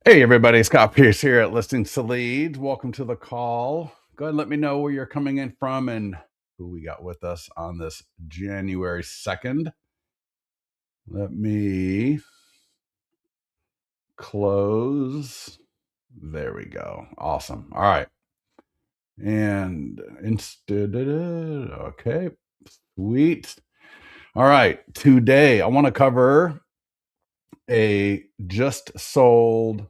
Hey everybody, Scott Pierce here at Listings to Leads. Welcome to the call. Go ahead and let me know where you're coming in from and who we got with us on this January 2nd. Let me close. There we go. Awesome. All right. And instead, okay, sweet. All right. Today, I want to cover a just sold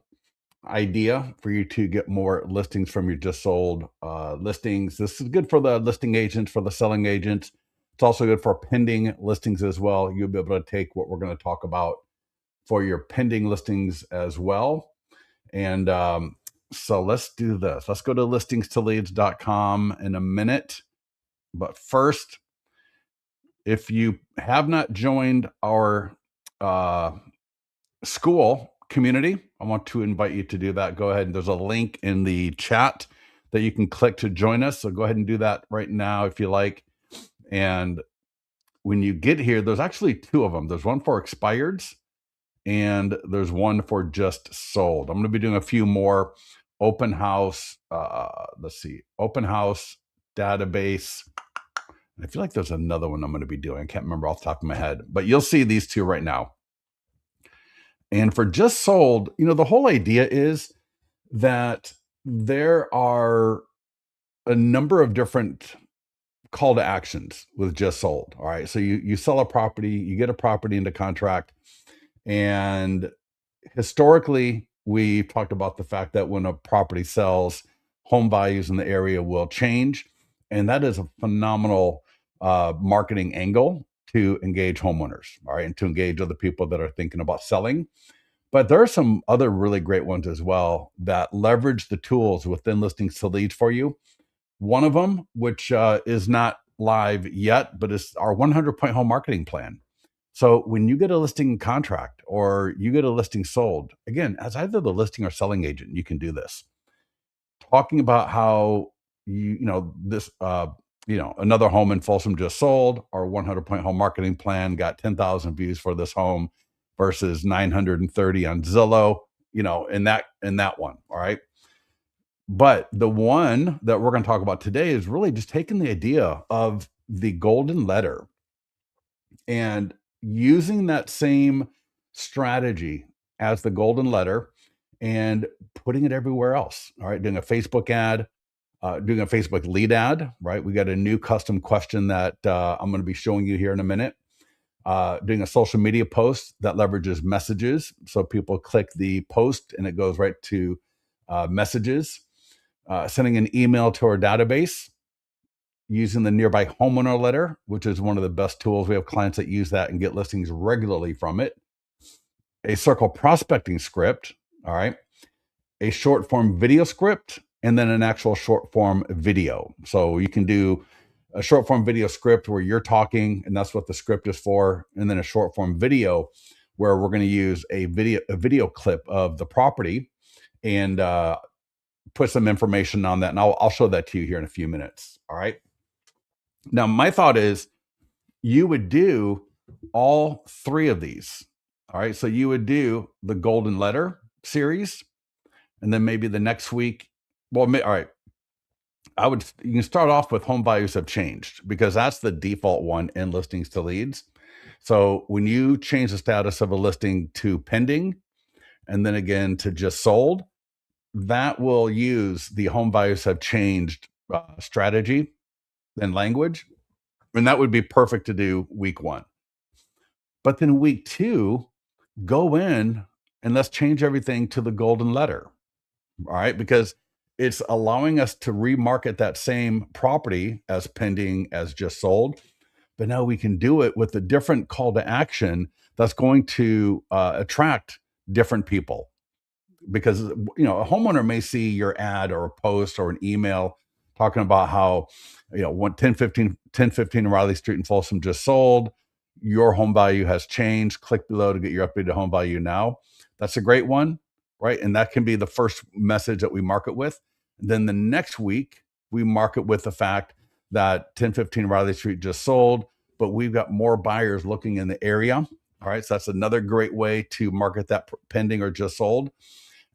idea for you to get more listings from your just sold listings. This is good for the listing agents, for the selling agents. It's also good for pending listings as well. You'll be able to take what we're going to talk about for your pending listings as well. And so let's do this. Let's go to listingstoleads.com in a minute. But first, if you have not joined our school community, I want to invite you to do that. Go ahead, and there's a link in the chat that you can click to join us. So go ahead and do that right now if you like. And when you get here, there's actually two of them. There's one for expireds and there's one for just sold. I'm going to be doing a few more open house. Let's see, open house database. I feel like there's another one I'm going to be doing. I can't remember off the top of my head, but you'll see these two right now. And for just sold, the whole idea is that there are a number of different call to actions with just sold. All right. So you sell a property, you get a property into contract. And historically, we've talked about the fact that when a property sells, home values in the area will change. And that is a phenomenal marketing angle to engage homeowners, all right, and to engage other people that are thinking about selling. But there are some other really great ones as well that leverage the tools within Listings to Leads for you. One of them, which is not live yet, but is our 100-point home marketing plan. So when you get a listing contract or you get a listing sold, again, as either the listing or selling agent, you can do this. Talking about how another home in Folsom just sold, our 100-point home marketing plan got 10,000 views for this home versus 930 on Zillow, in that one. All right. But the one that we're going to talk about today is really just taking the idea of the golden letter and using that same strategy as the golden letter and putting it everywhere else. All right. Doing a Facebook ad, doing a Facebook lead ad, right? We got a new custom question that I'm going to be showing you here in a minute. Doing a social media post that leverages messages. So people click the post and it goes right to messages. Sending an email to our database, using the nearby homeowner letter, which is one of the best tools. We have clients that use that and get listings regularly from it. A circle prospecting script, all right, a short form video script, and then an actual short form video. So you can do a short form video script where you're talking, and that's what the script is for, and then a short form video where we're going to use a video clip of the property and put some information on that, and I'll show that to you here in a few minutes. All right. Now, my thought is you would do all three of these. All right. So you would do the golden letter series, and then maybe the next week. Well, all right. You can start off with home values have changed because that's the default one in Listings to Leads. So when you change the status of a listing to pending and then again to just sold, that will use the home values have changed strategy and language. And that would be perfect to do week one. But then week two, go in and let's change everything to the golden letter. All right. Because it's allowing us to remarket that same property as pending, as just sold. But now we can do it with a different call to action that's going to attract different people. Because a homeowner may see your ad or a post or an email talking about how 1015 Riley Street in Folsom just sold, your home value has changed, click below to get your updated home value now. That's a great one, right? And that can be the first message that we market with. And then the next week we market with the fact that 1015 Riley Street just sold, but we've got more buyers looking in the area. All right, so that's another great way to market that pending or just sold.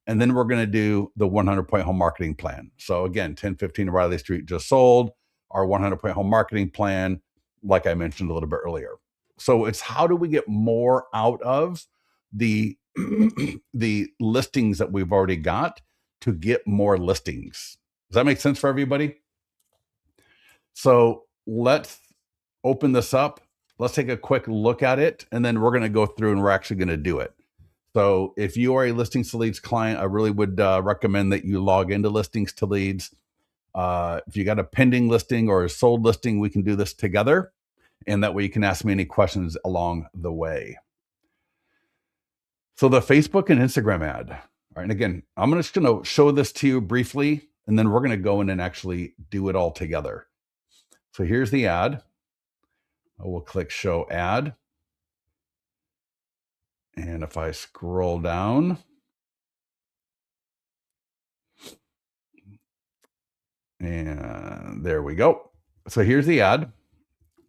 And then we're going to do the 100-point home marketing plan. So again, 1015 Riley Street just sold, our 100-point home marketing plan, like I mentioned a little bit earlier. So it's how do we get more out of the the listings that we've already got to get more listings. Does that make sense for everybody? So let's open this up. Let's take a quick look at it, and then we're going to go through and we're actually going to do it. So if you are a Listings to Leads client, I really would recommend that you log into Listings to Leads. If you got a pending listing or a sold listing, we can do this together. And that way you can ask me any questions along the way. So the Facebook and Instagram ad. All right. And again, I'm just going to show this to you briefly, and then we're going to go in and actually do it all together. So here's the ad. I will click show ad. And if I scroll down, and there we go. So here's the ad.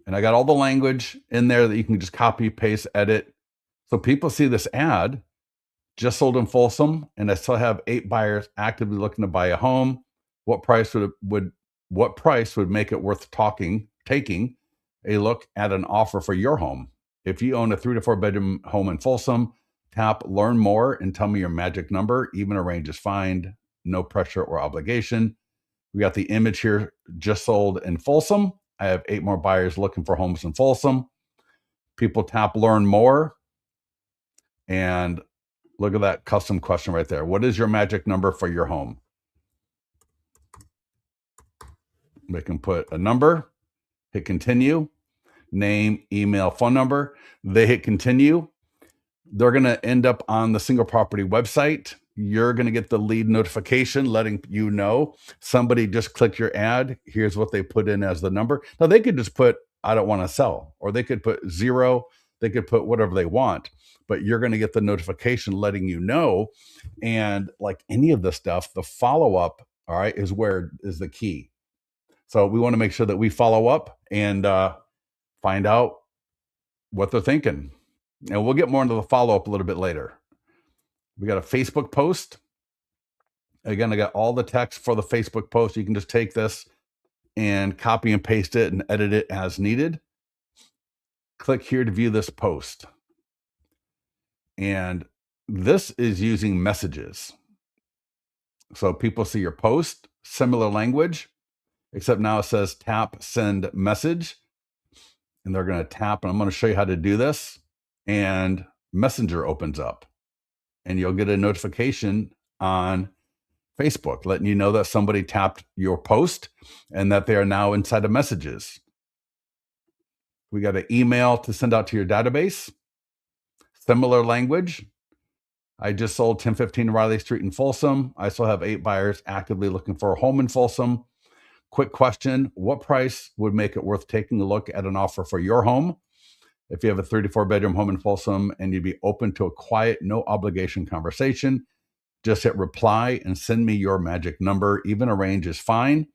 And I got all the language in there that you can just copy, paste, edit. So people see this ad, just sold in Folsom, and I still have 8 buyers actively looking to buy a home. What price would make it worth taking a look at an offer for your home? If you own a 3 to 4 bedroom home in Folsom, tap learn more and tell me your magic number. Even a range is fine. No pressure or obligation. We got the image here, just sold in Folsom. I have 8 more buyers looking for homes in Folsom. People tap learn more, and look at that custom question right there. What is your magic number for your home? They can put a number, hit continue, name, email, phone number. They hit continue. They're going to end up on the single property website. You're going to get the lead notification letting you know somebody just clicked your ad. Here's what they put in as the number. Now they could just put, I don't want to sell, or they could put 0. They could put whatever they want, but you're going to get the notification letting you know. And like any of this stuff, the follow-up, all right, is the key. So we want to make sure that we follow up and find out what they're thinking. And we'll get more into the follow-up a little bit later. We got a Facebook post. Again, I got all the text for the Facebook post. You can just take this and copy and paste it and edit it as needed. Click here to view this post. And this is using messages. So people see your post, similar language, except now it says tap send message. And they're going to tap, and I'm going to show you how to do this. And Messenger opens up, and you'll get a notification on Facebook letting you know that somebody tapped your post and that they are now inside of messages. We got an email to send out to your database. Similar language. I just sold 1015 Riley Street in Folsom. I still have 8 buyers actively looking for a home in Folsom. Quick question. What price would make it worth taking a look at an offer for your home? If you have a 34 bedroom home in Folsom and you'd be open to a quiet, no obligation conversation, just hit reply and send me your magic number. Even a range is fine.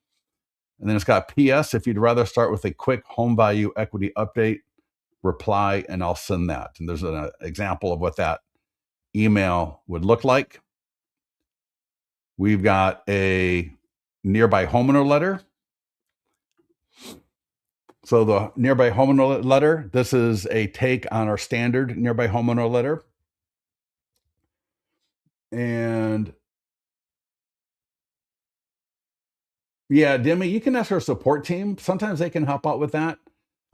And then it's got PS. If you'd rather start with a quick home value equity update, reply and I'll send that. And there's an example of what that email would look like. We've got a nearby homeowner letter. So the nearby homeowner letter, this is a take on our standard nearby homeowner letter. And yeah, Demi, you can ask our support team. Sometimes they can help out with that.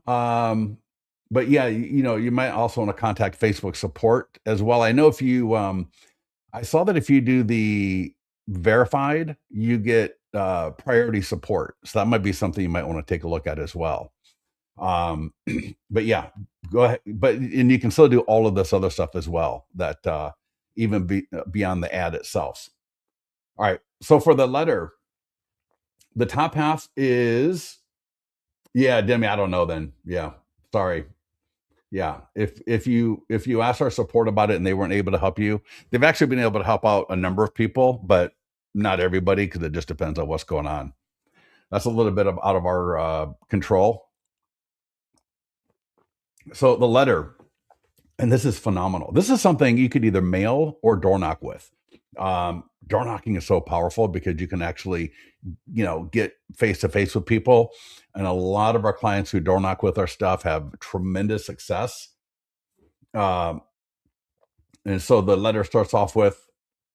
But yeah, you might also want to contact Facebook support as well. I know if you, I saw that if you do the verified, you get priority support. So that might be something you might want to take a look at as well. But yeah, go ahead. And you can still do all of this other stuff as well, that even beyond the ad itself. All right. So for the letter, the top half is, yeah, Demi, I don't know then. Yeah. Sorry. Yeah. If you ask our support about it and they weren't able to help you, they've actually been able to help out a number of people, but not everybody, because it just depends on what's going on. That's a little bit out of our control. So the letter, and this is phenomenal. This is something you could either mail or door knock with. Door knocking is so powerful because you can actually, get face to face with people. And a lot of our clients who door knock with our stuff have tremendous success. Um, and so the letter starts off with,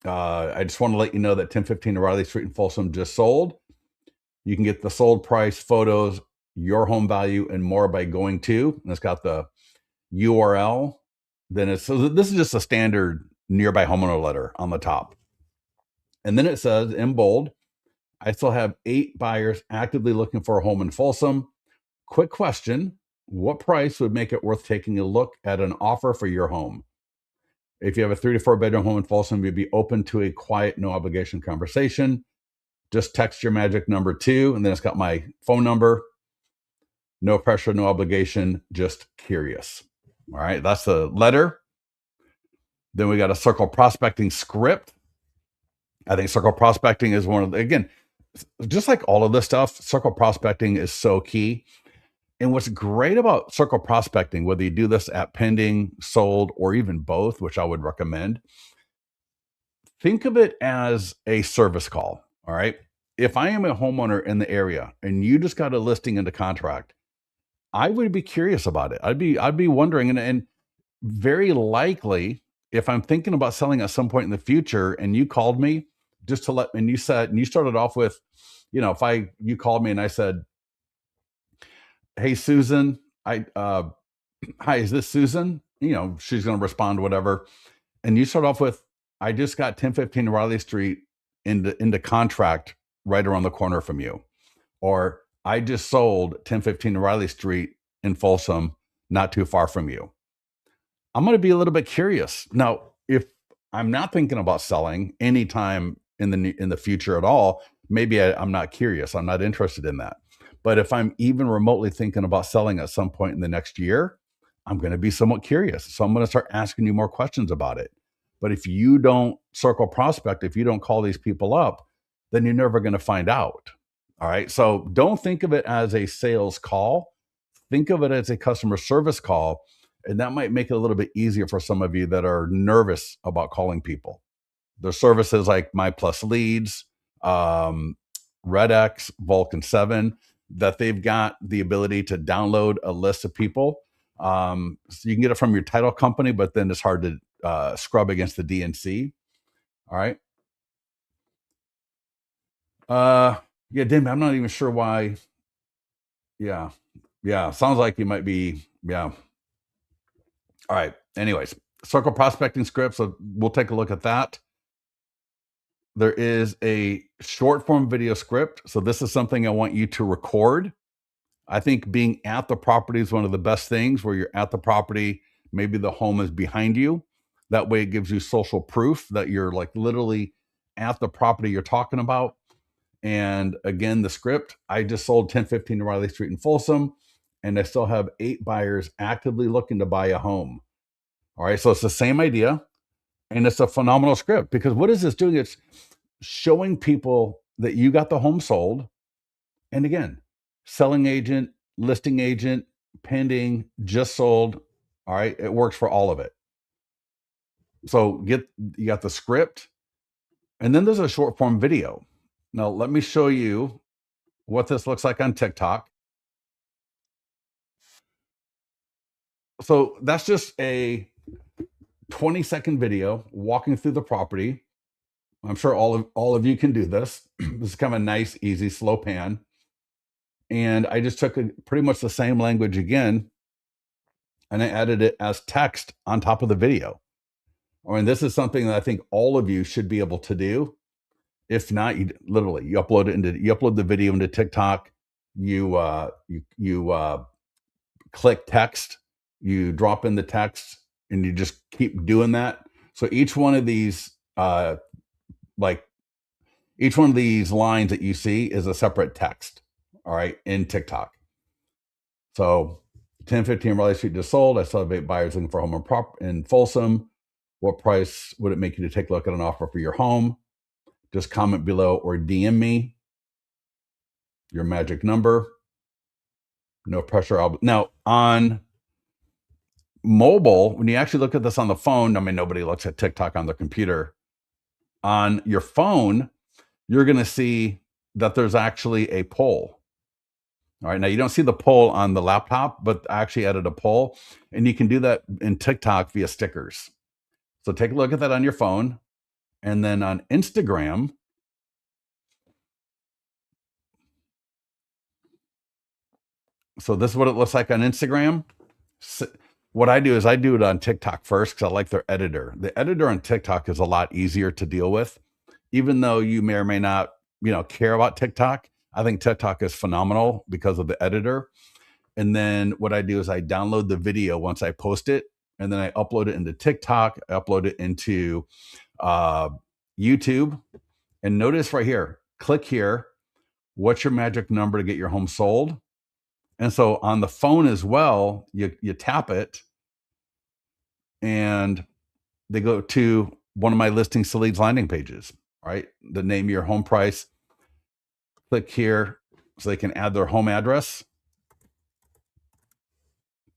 I just want to let you know that 1015 O'Reilly Street in Folsom just sold. You can get the sold price, photos, your home value, and more by going to, and it's got the URL. Then it's, so this is just a standard nearby homeowner letter on the top. And then it says in bold, I still have 8 buyers actively looking for a home in Folsom. Quick question. What price would make it worth taking a look at an offer for your home? If you have a 3 to 4 bedroom home in Folsom, you'd be open to a quiet, no obligation conversation. Just text your magic number 2, and then it's got my phone number. No pressure, no obligation, just curious. All right, that's the letter. Then we got a circle prospecting script. I think circle prospecting is one of the, again, just like all of this stuff, circle prospecting is so key. And what's great about circle prospecting, whether you do this at pending, sold, or even both, which I would recommend, think of it as a service call. All right. If I am a homeowner in the area and you just got a listing into contract, I would be curious about it. I'd be wondering, and very likely, if I'm thinking about selling at some point in the future and you called me just to let, and you said, and you started off with, if you called me and I said, hey, Susan, hi, is this Susan? She's going to respond, whatever. And you start off with, I just got 1015 Riley Street into contract right around the corner from you. Or I just sold 1015 Riley Street in Folsom, not too far from you. I'm going to be a little bit curious. Now, if I'm not thinking about selling anytime in the future at all, maybe I'm not curious. I'm not interested in that. But if I'm even remotely thinking about selling at some point in the next year, I'm going to be somewhat curious. So I'm going to start asking you more questions about it. But if you don't circle prospect, if you don't call these people up, then you're never going to find out. All right. So don't think of it as a sales call. Think of it as a customer service call. And that might make it a little bit easier for some of you that are nervous about calling people. There's services like My Plus Leads, RedX, Vulcan 7, that they've got the ability to download a list of people. So you can get it from your title company, but then it's hard to scrub against the DNC. All right. Yeah, Dim, I'm not even sure why. Yeah. Yeah. Sounds like you might be. Yeah. All right. Anyways, circle prospecting script. So we'll take a look at that. There is a short form video script. So this is something I want you to record. I think being at the property is one of the best things, where you're at the property, maybe the home is behind you. That way it gives you social proof that you're like literally at the property you're talking about. And again, the script, I just sold 1015 Riley Street in Folsom, and I still have 8 buyers actively looking to buy a home. All right. So it's the same idea. And it's a phenomenal script, because what is this doing? It's showing people that you got the home sold. And again, selling agent, listing agent, pending, just sold. All right. It works for all of it. So you got the script, and then there's a short form video. Now, let me show you what this looks like on TikTok. So that's just a 20-second video walking through the property. I'm sure all of you can do this. This is kind of a nice, easy, slow pan. And I just took pretty much the same language again, and I added it as text on top of the video. I mean, this is something that I think all of you should be able to do. If not, you upload the video into TikTok. You click text, you drop in the text, and you just keep doing that. So each one of these each one of these lines that you see is a separate text. All right, in TikTok. So 1015 Riley Street just sold. I still have 8 buyers looking for a home in Folsom. What price would it make you to take a look at an offer for your home? Just comment below or DM me your magic number. No pressure. Now, on mobile, when you actually look at this on the phone, I mean, nobody looks at TikTok on their computer. On your phone, you're going to see that there's actually a poll. All right. Now you don't see the poll on the laptop, but I actually added a poll, and you can do that in TikTok via stickers. So take a look at that on your phone. And then on Instagram, so this is what it looks like on Instagram. What I do is I do it on TikTok first because I like their editor. The editor on TikTok is a lot easier to deal with, even though you may or may not, care about TikTok. I think TikTok is phenomenal because of the editor. And then what I do is I download the video once I post it, and then I upload it into TikTok. I upload it into uh, YouTube. And notice right here, click here. What's your magic number to get your home sold? And so on the phone as well, you tap it, and they go to one of my listings to leads landing pages, right? The name of your home price. Click here so they can add their home address.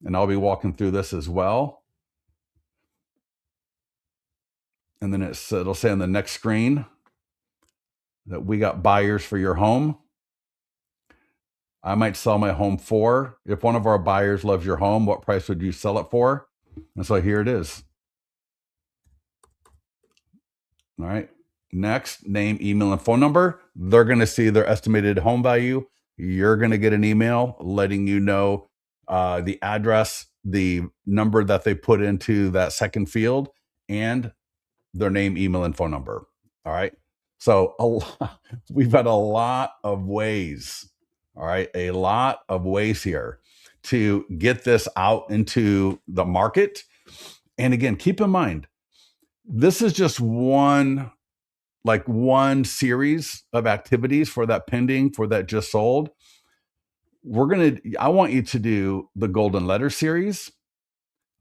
And I'll be walking through this as well. And then it'll say on the next screen that we got buyers for your home. I might sell my home for. If one of our buyers loves your home, what price would you sell it for? And so here it is. All right. Next, name, email, and phone number. They're going to see their estimated home value. You're going to get an email letting you know the address, the number that they put into that second field, and their name, email, and phone number. All right. So we've got a lot of ways. All right. A lot of ways here to get this out into the market. And again, keep in mind, this is just one series of activities for that pending, for that just sold. I want you to do the golden letter series.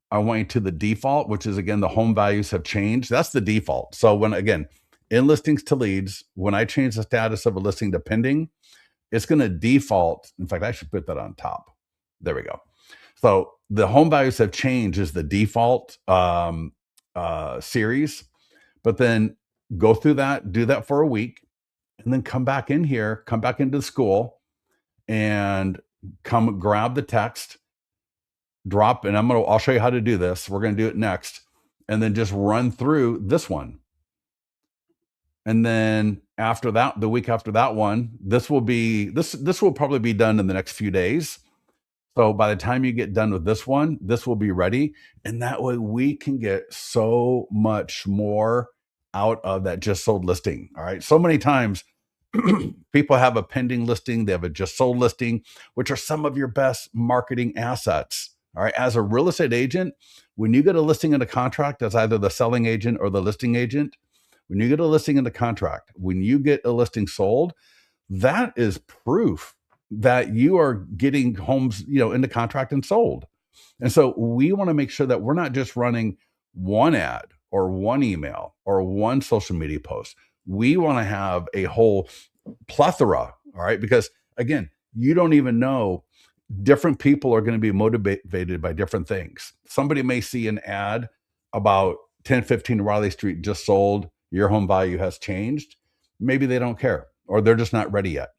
I want you to the default, which is again, the home values have changed. That's the default. So when again, in listings to leads, when I change the status of a listing to pending, it's going to default. In fact, I should put that on top. There we go. So the home values have changed is the default series, but then go through that, do that for a week, and then come back in here, come back into the school, and come grab the text, drop, and I'll show you how to do this. We're going to do it next, and then just run through this one. And then after that, the week after that one, this will probably be done in the next few days. So by the time you get done with this one, this will be ready. And that way we can get so much more out of that just sold listing. All right. So many times people have a pending listing, they have a just sold listing, which are some of your best marketing assets. All right. As a real estate agent, when you get a listing in a contract as either the selling agent or the listing agent, when you get a listing in the contract, when you get a listing sold, that is proof that you are getting homes, into contract and sold. And so we want to make sure that we're not just running one ad or one email or one social media post. We want to have a whole plethora, all right? Because again, you don't even know, different people are going to be motivated by different things. Somebody may see an ad about 1015 Riley Street just sold, your home value has changed. Maybe they don't care, or they're just not ready yet.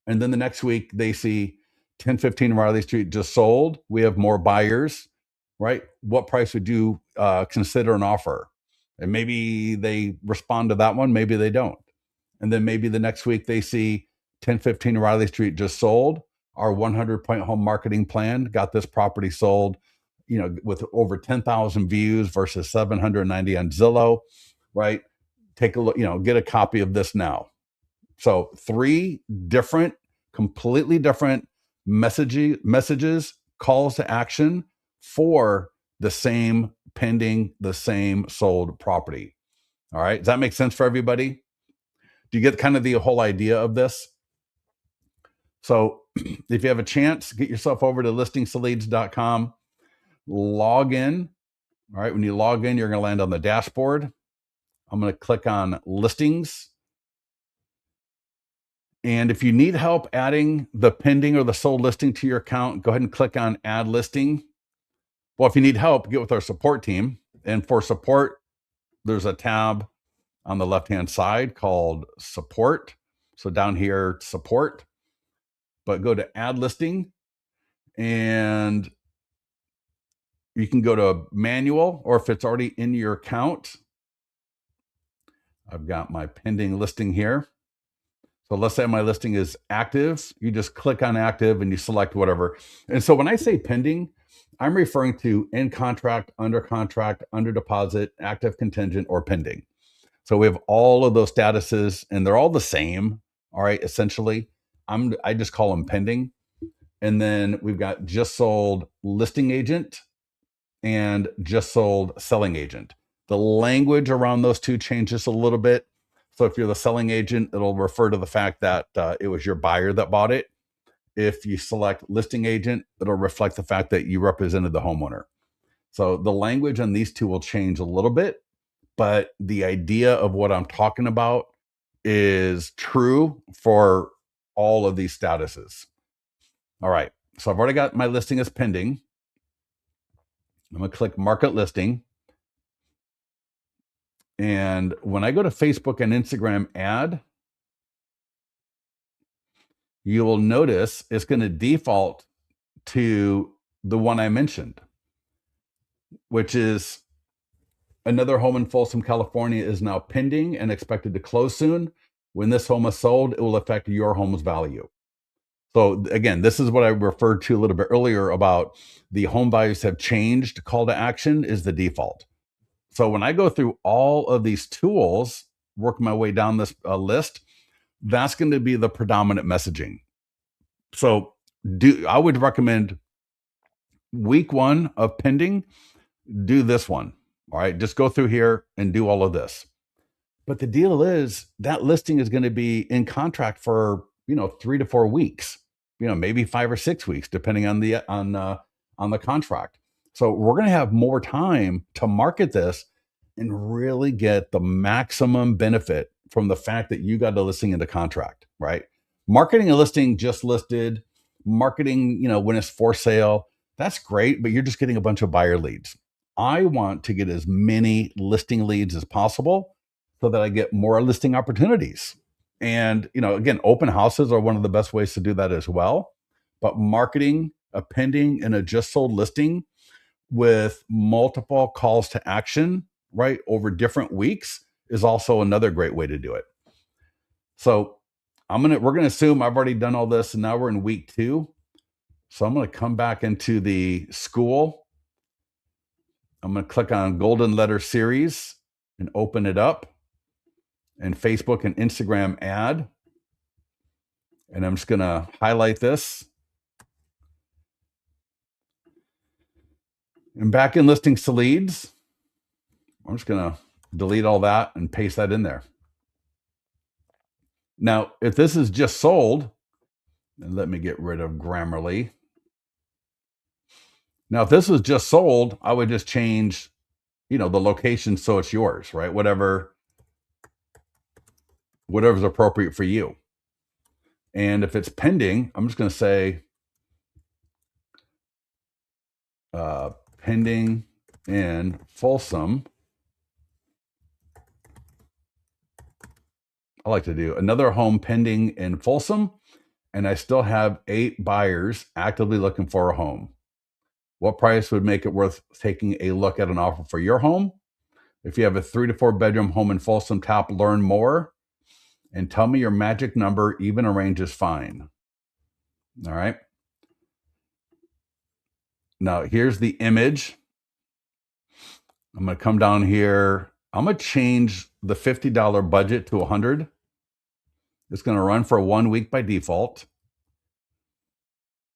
And then the next week they see 1015 Riley Street just sold. We have more buyers, right? What price would you consider an offer? And maybe they respond to that one. Maybe they don't. And then maybe the next week they see 1015 Riley Street just sold. Our 100-point home marketing plan got this property sold, with over 10,000 views versus 790 on Zillow, right? Take a look, get a copy of this now. So 3 different, completely different messages, calls to action for the same pending, the same sold property. All right. Does that make sense for everybody? Do you get kind of the whole idea of this? So if you have a chance, get yourself over to listingstoleads.com, log in. All right. When you log in, you're going to land on the dashboard. I'm going to click on listings. And if you need help adding the pending or the sold listing to your account, go ahead and click on add listing. Well, if you need help, get with our support team. And for support, there's a tab on the left-hand side called support. So down here, support, but go to add listing, and you can go to manual, or if it's already in your account, I've got my pending listing here. So let's say my listing is active. You just click on active and you select whatever. And so when I say pending, I'm referring to in contract, under deposit, active contingent, or pending. So we have all of those statuses and they're all the same. All right, essentially. I just call them pending. And then we've got just sold listing agent and just sold selling agent. The language around those two changes a little bit. So if you're the selling agent, it'll refer to the fact that it was your buyer that bought it. If you select listing agent, it'll reflect the fact that you represented the homeowner. So the language on these two will change a little bit, but the idea of what I'm talking about is true for all of these statuses. All right. So I've already got my listing as pending. I'm going to click market listing. And when I go to Facebook and Instagram ad, you will notice it's going to default to the one I mentioned, which is another home in Folsom, California is now pending and expected to close soon. When this home is sold, it will affect your home's value. So again, this is what I referred to a little bit earlier about the home values have changed. Call to action is the default. So when I go through all of these tools, work my way down this list, that's going to be the predominant messaging. So I would recommend week 1 of pending, do this one. All right, just go through here and do all of this. But the deal is that listing is going to be in contract for 3 to 4 weeks, maybe 5 or 6 weeks, depending on the contract. So we're going to have more time to market this and really get the maximum benefit from the fact that you got the listing into contract, right? Marketing a listing just listed, marketing, when it's for sale, that's great, but you're just getting a bunch of buyer leads. I want to get as many listing leads as possible so that I get more listing opportunities. And, again, open houses are one of the best ways to do that as well. But marketing a pending and a just sold listing with multiple calls to action, right, over different weeks is also another great way to do it. So we're going to assume I've already done all this and now we're in week 2. So I'm going to come back into the school. I'm going to click on Golden Letter Series and open it up, and Facebook and Instagram ad. And I'm just going to highlight this. And back in listings to leads, I'm just going to delete all that and paste that in there. Now, if this is just sold, and let me get rid of Grammarly. Now, if this was just sold, I would just change, the location so it's yours, right? Whatever's appropriate for you. And if it's pending, I'm just going to say pending in Folsom. I like to do another home pending in Folsom, and I still have 8 buyers actively looking for a home. What price would make it worth taking a look at an offer for your home? If you have a 3 to 4 bedroom home in Folsom, tap learn more and tell me your magic number. Even a range is fine. All right. Now here's the image. I'm going to come down here. I'm going to change the $50 budget to $100. It's going to run for 1 week by default.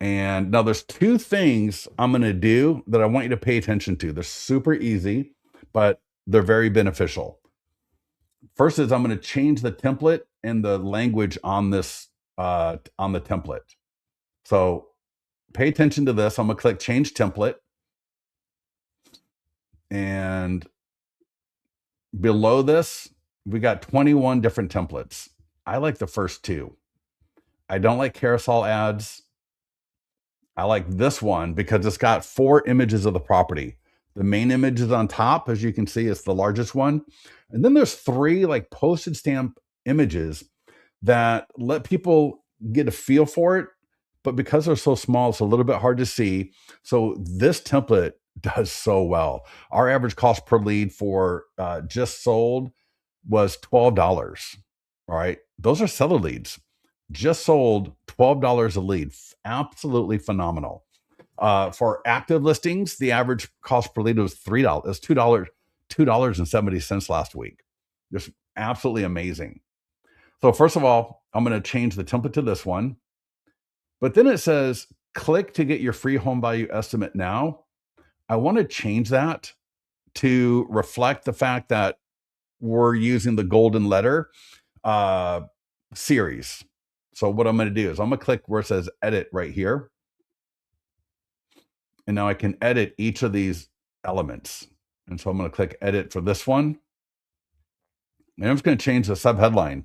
And now there's 2 things I'm going to do that I want you to pay attention to. They're super easy, but they're very beneficial. First is I'm going to change the template and the language on this, on the template. So pay attention to this. I'm going to click change template. And below this, we got 21 different templates. I like the first 2. I don't like carousel ads. I like this one because it's got 4 images of the property. The main image is on top, as you can see, it's the largest one. And then there's three like postage stamp images that let people get a feel for it. But because they're so small, it's a little bit hard to see. So this template does so well. Our average cost per lead for just sold was $12. All right. Those are seller leads. Just sold $12 a lead. Absolutely phenomenal. For active listings, the average cost per lead was $3. It was $2.70 last week. Just absolutely amazing. So first of all, I'm going to change the template to this one. But then it says click to get your free home value estimate now. I want to change that to reflect the fact that we're using the golden letter uh, series. So what I'm going to do is I'm going to click where it says edit right here. And now I can edit each of these elements. And so I'm going to click edit for this one. And I'm just going to change the subheadline.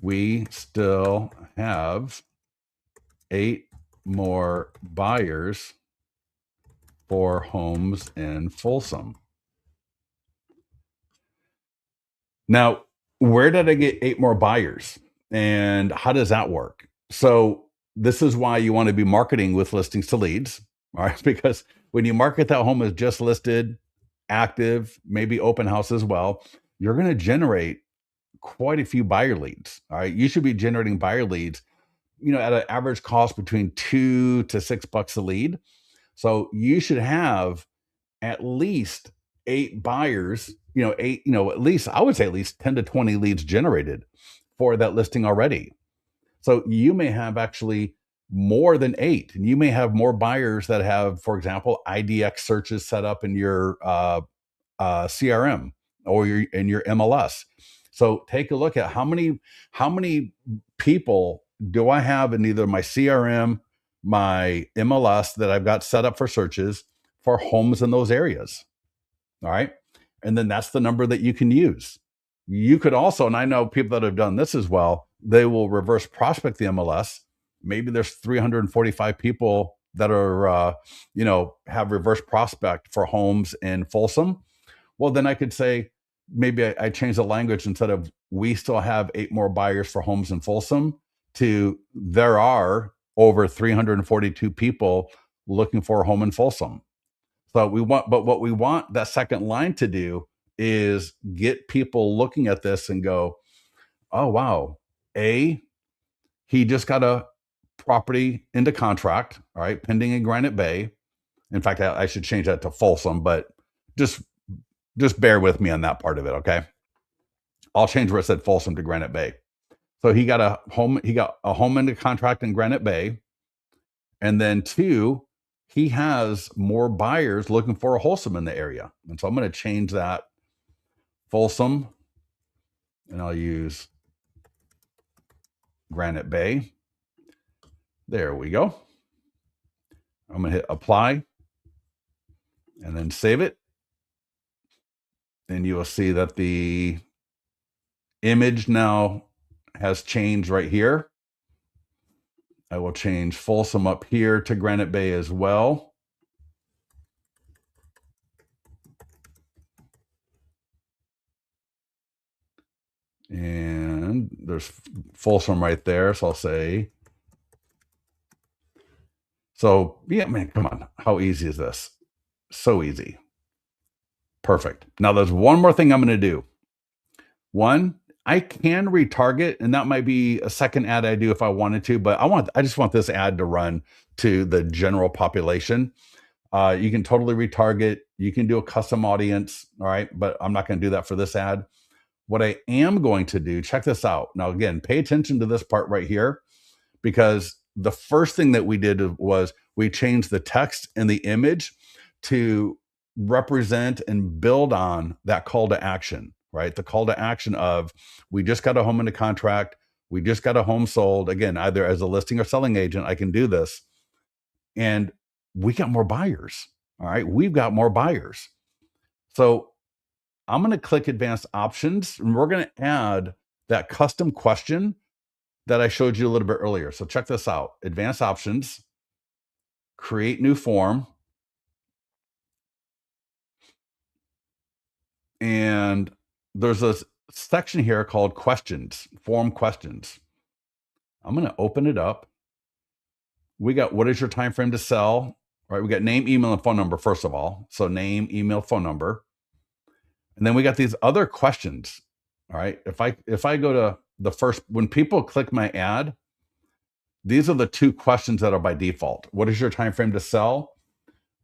We still have 8 more buyers for homes in Folsom. Now, where did I get 8 more buyers? And how does that work? So this is why you want to be marketing with listings to leads, all right? Because when you market that home as just listed, active, maybe open house as well, you're going to generate quite a few buyer leads. All right. You should be generating buyer leads, at an average cost between $2 to $6 a lead. So you should have at least 8 buyers, at least I would say at least 10 to 20 leads generated for that listing already. So you may have actually more than 8, and you may have more buyers that have, for example, IDX searches set up in your CRM or in your MLS. So take a look at how many people do I have in either my CRM, my MLS that I've got set up for searches for homes in those areas. All right. And then that's the number that you can use. You could also, and I know people that have done this as well, they will reverse prospect the MLS. Maybe there's 345 people that are, have reverse prospect for homes in Folsom. Well, then I could say, maybe I change the language instead of we still have 8 more buyers for homes in Folsom to there are over 342 people looking for a home in Folsom. So what we want that second line to do is get people looking at this and go, oh, wow, he just got a property into contract, all right, pending in Granite Bay. In fact, I should change that to Folsom, but just bear with me on that part of it, okay? I'll change where it said Folsom to Granite Bay. So he got a home into contract in Granite Bay. And then 2, he has more buyers looking for a Folsom in the area. And so I'm going to change that Folsom, and I'll use Granite Bay. There we go. I'm going to hit apply and then save it. And you will see that the image now has changed right here. I will change Folsom up here to Granite Bay as well. And there's Folsom right there. So I'll say, so yeah, man, come on. How easy is this? So easy. Perfect. Now there's one more thing I'm going to do. One, I can retarget, and that might be a second ad I do if I wanted to, but I just want this ad to run to the general population. You can totally retarget. You can do a custom audience. All right. But I'm not going to do that for this ad. What I am going to do, check this out. Now, again, pay attention to this part right here, because the first thing that we did was we changed the text and the image to represent and build on that call to action, right? The call to action of we just got a home into contract. We just got a home sold. Again, either as a listing or selling agent, I can do this. And we got more buyers. All right. We've got more buyers. So I'm going to click advanced options, and we're going to add that custom question that I showed you a little bit earlier. So check this out. Advanced options, create new form. And there's a section here called questions, form questions. I'm going to open it up. We got, what is your time frame to sell? Right? We got name, email, and phone number, first of all. So name, email, phone number. And then we got these other questions. All right. If I go to the first, when people click my ad, these are the two questions that are by default. What is your time frame to sell?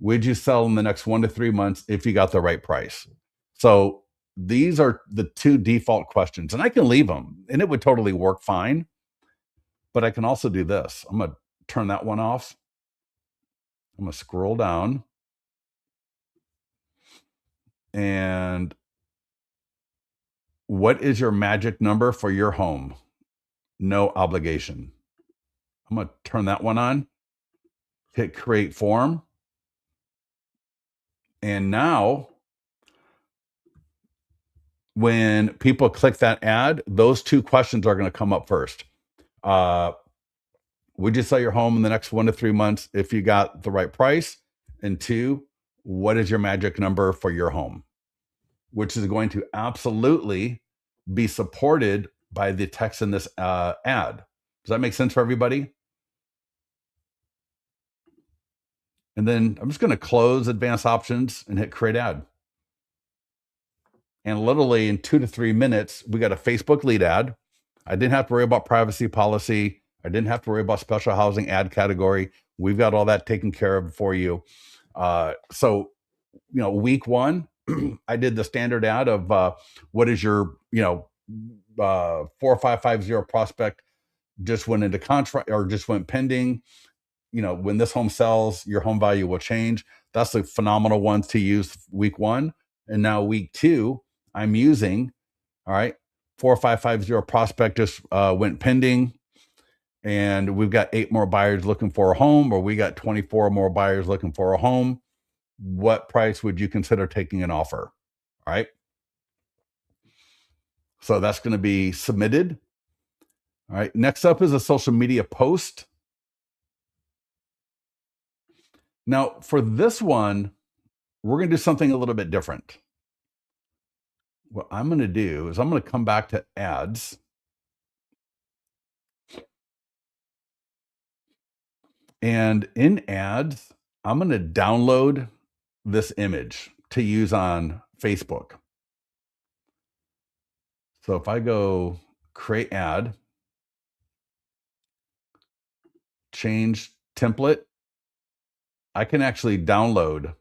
Would you sell in the next 1 to 3 months if you got the right price? So these are the two default questions, and I can leave them and it would totally work fine. But I can also do this. I'm going to turn that one off. I'm going to scroll down, and what is your magic number for your home? No obligation. I'm going to turn that one on, hit create form. And now when people click that ad, those two questions are going to come up first. Would you sell your home in the next 1 to 3 months if you got the right price? And two, what is your magic number for your home? Which is going to absolutely be supported by the text in this ad. Does that make sense for everybody? And then I'm just going to close advanced options and hit create ad. And literally in 2 to 3 minutes, we got a Facebook lead ad. I didn't have to worry about privacy policy. I didn't have to worry about special housing ad category. We've got all that taken care of for you. So, week one, I did the standard ad of what is your, 4550 prospect just went into contract or just went pending. When this home sells, your home value will change. That's a phenomenal one to use week one. And now week two, I'm using, all right, 4550 prospect just went pending. And we've got 8 more buyers looking for a home, or we got 24 more buyers looking for a home. What price would you consider taking an offer? All right. So that's going to be submitted. All right. Next up is a social media post. Now, for this one, we're going to do something a little bit different. What I'm going to do is I'm going to come back to ads. And in ads, I'm going to download this image to use on Facebook. So if I go create ad, change template, I can actually download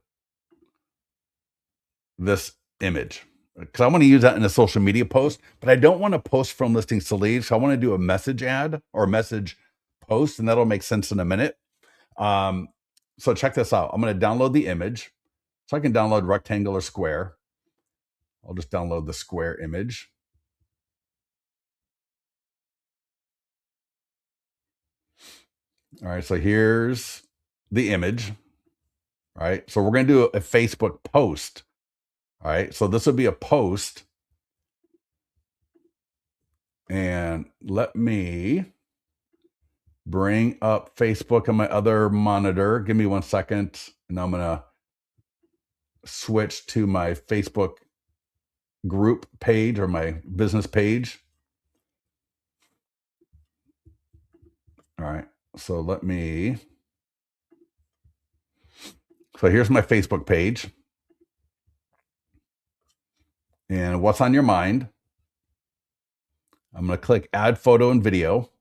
this image because I want to use that in a social media post, but I don't want to post from listings to leads. So I want to do a message ad or a message post, and that'll make sense in a minute. So check this out. I'm going to download the image. So I can download rectangle or square. I'll just download the square image. All right, so here's the image. All right, so we're going to do a Facebook post. All right, so this will be a post. And let me bring up Facebook on my other monitor. Give me 1 second, and I'm going to switch to my Facebook group page or my business page. All right, so so here's my Facebook page. And what's on your mind? I'm going to click add photo and video.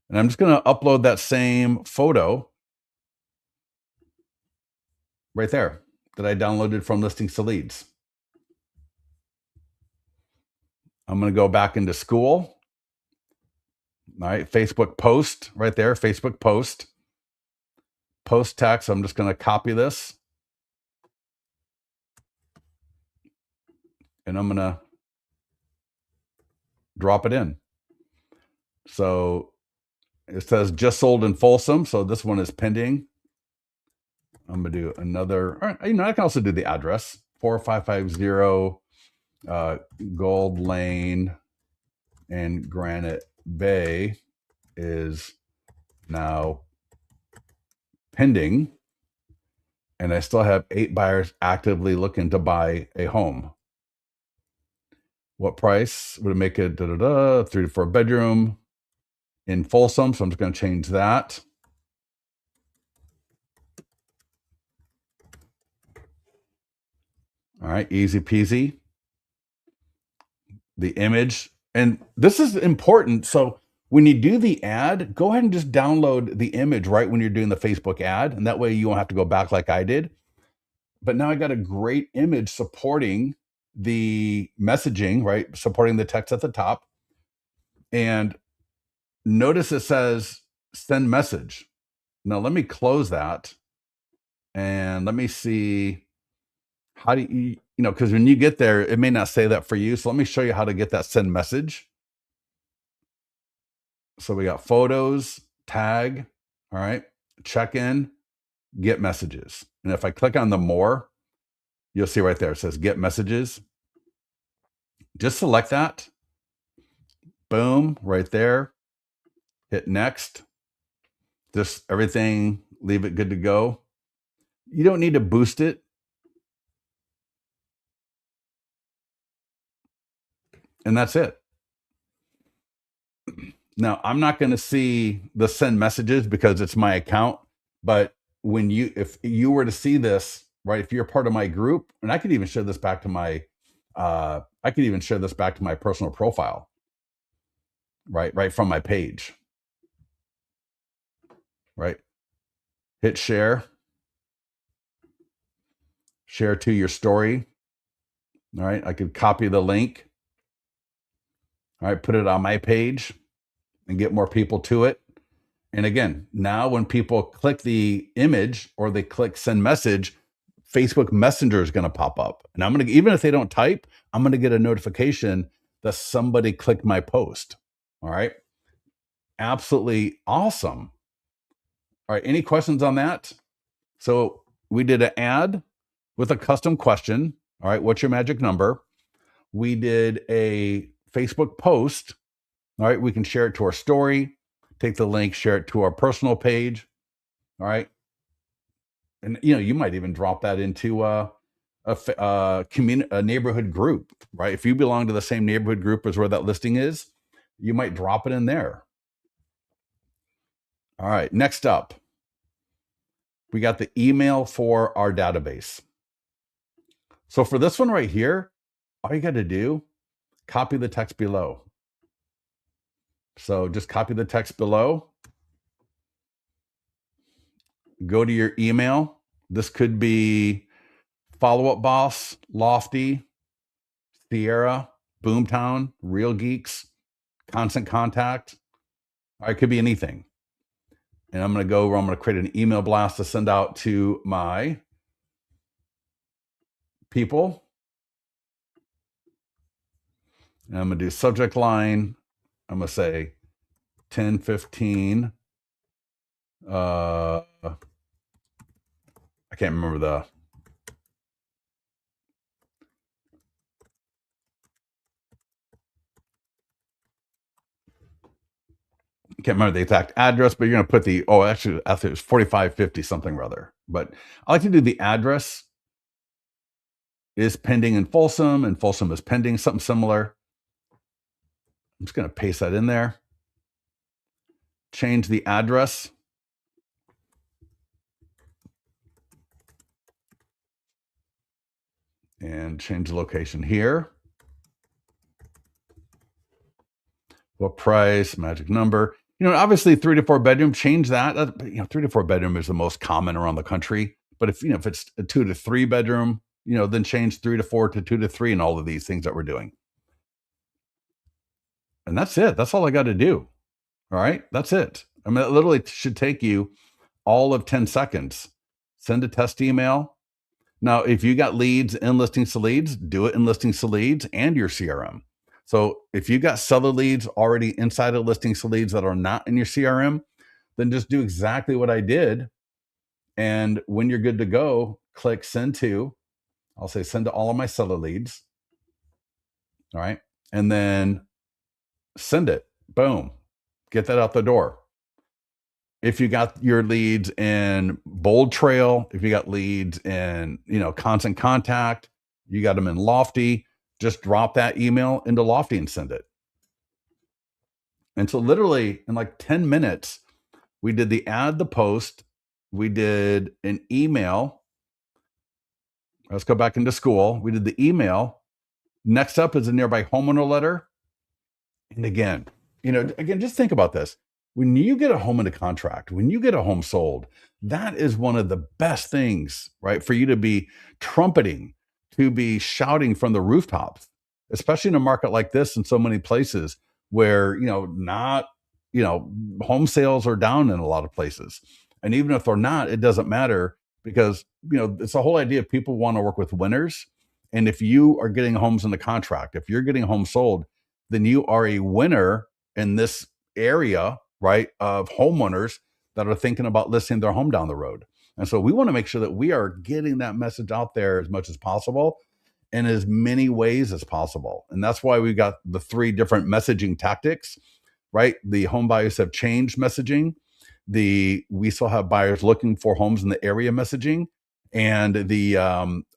And I'm just going to upload that same photo right there that I downloaded from listings to leads. I'm going to go back into school. All right, Facebook post right there, Facebook post. Post text, I'm just going to copy this. And I'm going to drop it in. So it says just sold in Folsom. So this one is pending. I'm going to do another. All right, I can also do the address 4550 Gold Lane and Granite Bay is now pending. And I still have 8 buyers actively looking to buy a home. What price would it make it? 3 to 4 bedroom in Folsom. So I'm just going to change that. All right, easy peasy. The image, and this is important. So when you do the ad, go ahead and just download the image right when you're doing the Facebook ad, and that way you won't have to go back like I did. But now I got a great image supporting the messaging, right? Supporting the text at the top. And notice it says send message. Now let me close that and let me see how do because when you get there, it may not say that for you. So let me show you how to get that send message. So we got photos, tag, all right, check in, get messages. And if I click on the more, you'll see right there, it says get messages. Just select that. Boom, right there. Hit next. Just everything, leave it good to go. You don't need to boost it. And that's it. Now, I'm not going to see the send messages because it's my account. But if you were to see this, right, if you're part of my group, and I could even share this back to my, personal profile, right from my page, right? Hit share to your story. All right. I could copy the link. All right. Put it on my page and get more people to it. And again, now when people click the image or they click send message, Facebook Messenger is going to pop up. And even if they don't type, I'm going to get a notification that somebody clicked my post. All right. Absolutely awesome. All right. Any questions on that? So we did an ad with a custom question. All right. What's your magic number? We did a Facebook post. All right. We can share it to our story, take the link, share it to our personal page. All right. And you might even drop that into a neighborhood group, right? If you belong to the same neighborhood group as where that listing is, you might drop it in there. All right. Next up, we got the email for our database. So for this one right here, all you got to do, copy the text below. So just copy the text below. Go to your email. This could be Follow Up Boss, Lofty, Sierra, Boomtown, Real Geeks, Constant Contact. Or it could be anything. And I'm going to create an email blast to send out to my people. And I'm going to do subject line. I'm going to say 1015. I can't remember the exact address, but you're going to put actually it was 4550 something rather. But I like to do the address is pending in Folsom, and Folsom is pending, something similar. I'm just going to paste that in there. Change the address. And change the location here. What price, magic number. Obviously 3 to 4 bedroom, change that. 3 to 4 bedroom is the most common around the country. But if it's a 2 to 3 bedroom, then change 3 to 4 to 2 to 3 and all of these things that we're doing. And that's it. That's all I got to do. All right. That's it. I mean, it literally should take you all of 10 seconds. Send a test email. Now, if you got leads in Listings to Leads, do it in Listings to Leads and your CRM. So if you got seller leads already inside of Listings to Leads that are not in your CRM, then just do exactly what I did. And when you're good to go, click send to. I'll say send to all of my seller leads. All right. And then send it. Boom. Get that out the door. If you got your leads in Bold Trail, if you got leads in, Constant Contact, you got them in Lofty, Just drop that email into Lofty and send it. And so literally in like 10 minutes, we did the ad, the post, we did an email. Let's go back into school. We did the email. Next up is a nearby homeowner letter. And again, just think about this. When you get a home into contract, when you get a home sold, that is one of the best things, right? For you to be trumpeting, to be shouting from the rooftops, especially in a market like this in so many places where, home sales are down in a lot of places. And even if they're not, it doesn't matter because, it's the whole idea of people want to work with winners. And if you are getting homes in the contract, if you're getting homes sold, then you are a winner in this area, right, of homeowners that are thinking about listing their home down the road. And so we want to make sure that we are getting that message out there as much as possible in as many ways as possible. And that's why we've got the 3 different messaging tactics, right? The home buyers have changed messaging. We still have buyers looking for homes in the area messaging, and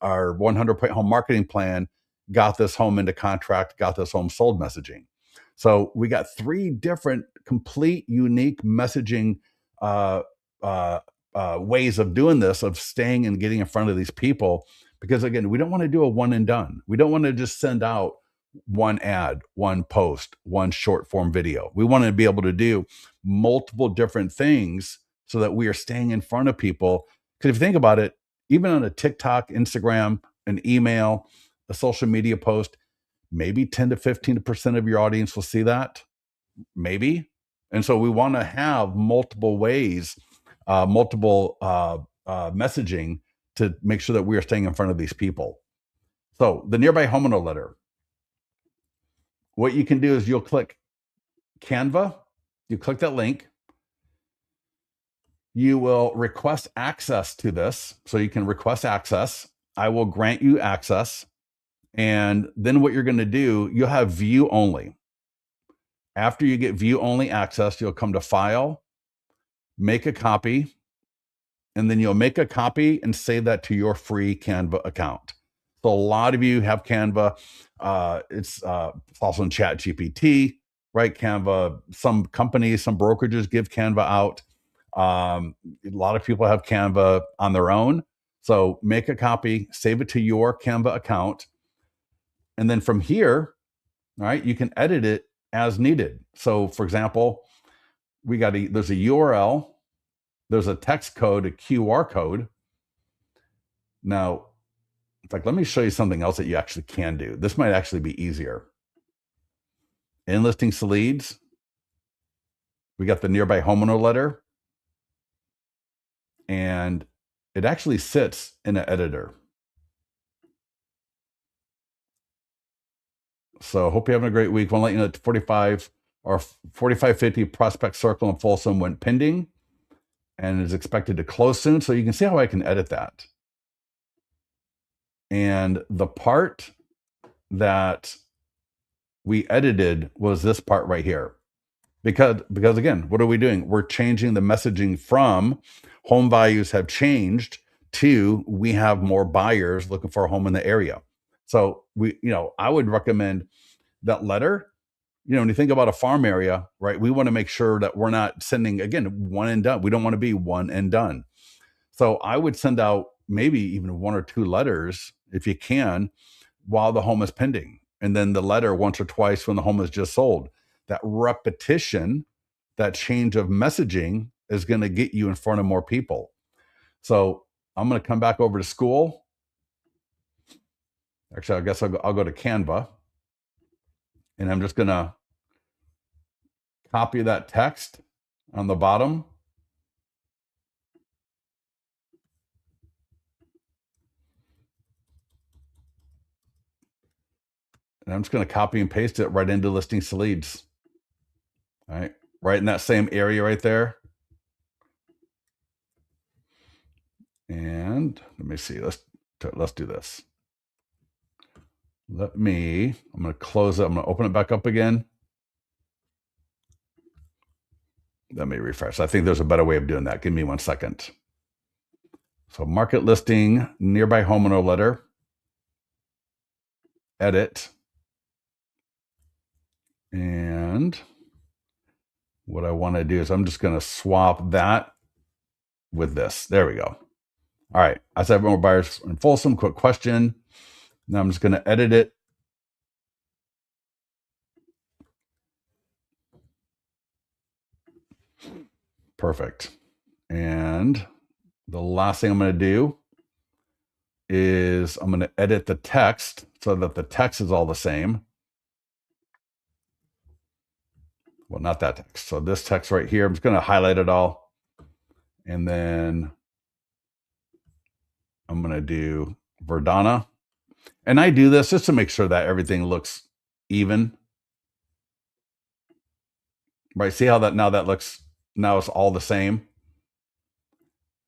our 100-point home marketing plan got this home into contract, got this home sold messaging. So we got 3 different complete unique messaging ways of doing this, of staying and getting in front of these people. Because again, we don't want to do a one and done. We don't want to just send out one ad, one post, one short form video. We want to be able to do multiple different things so that we are staying in front of people. Because if you think about it, even on a TikTok, Instagram, an email, a social media post, maybe 10 to 15% of your audience will see that, maybe. And so we want to have multiple ways, multiple messaging to make sure that we are staying in front of these people. So the nearby homeowner letter, what you can do is you'll click Canva, you click that link, you will request access to this. So you can request access. I will grant you access. And then what you're going to do, you'll have view only. After you get view only access, you'll come to File, make a copy, and then you'll make a copy and save that to your free Canva account. So a lot of you have Canva. It's also in Chat GPT, right? Canva, some companies, some brokerages give Canva out. A lot of people have Canva on their own. So make a copy, save it to your Canva account. And then from here, all right, you can edit it as needed. So for example, there's a URL, there's a text code, a QR code. Now, in fact, let me show you something else that you actually can do. This might actually be easier. In listings to leads, we got the nearby homeowner letter, and it actually sits in an editor. So hope you're having a great week. Want to let you know that 4550 Prospect Circle in Folsom went pending and is expected to close soon. So you can see how I can edit that. And the part that we edited was this part right here. Because again, what are we doing? We're changing the messaging from home values have changed to we have more buyers looking for a home in the area. So I would recommend that letter. When you think about a farm area, right, we want to make sure that we're not sending, again, one and done. We don't want to be one and done. So I would send out maybe even 1 or 2 letters if you can while the home is pending. And then the letter once or twice when the home is just sold. That repetition, that change of messaging is going to get you in front of more people. So I'm going to come back over to school. Actually, I guess I'll go to Canva. And I'm just going to copy that text on the bottom. And I'm just going to copy and paste it right into listings to leads. All right, right in that same area right there. And let me see, let's do this. I'm going to close it. I'm going to open it back up again. Let me refresh. I think there's a better way of doing that. Give me 1 second. So market listing, nearby homeowner letter. edit. And what I want to do is I'm just going to swap that with this. There we go. All right. I said more buyers in Folsom. Quick question. Now I'm just going to edit it. Perfect. And the last thing I'm going to do is I'm going to edit the text so that the text is all the same. Well, not that text. So this text right here, I'm just going to highlight it all. And then I'm going to do Verdana. And I do this just to make sure that everything looks even. Right? See how that looks, now it's all the same.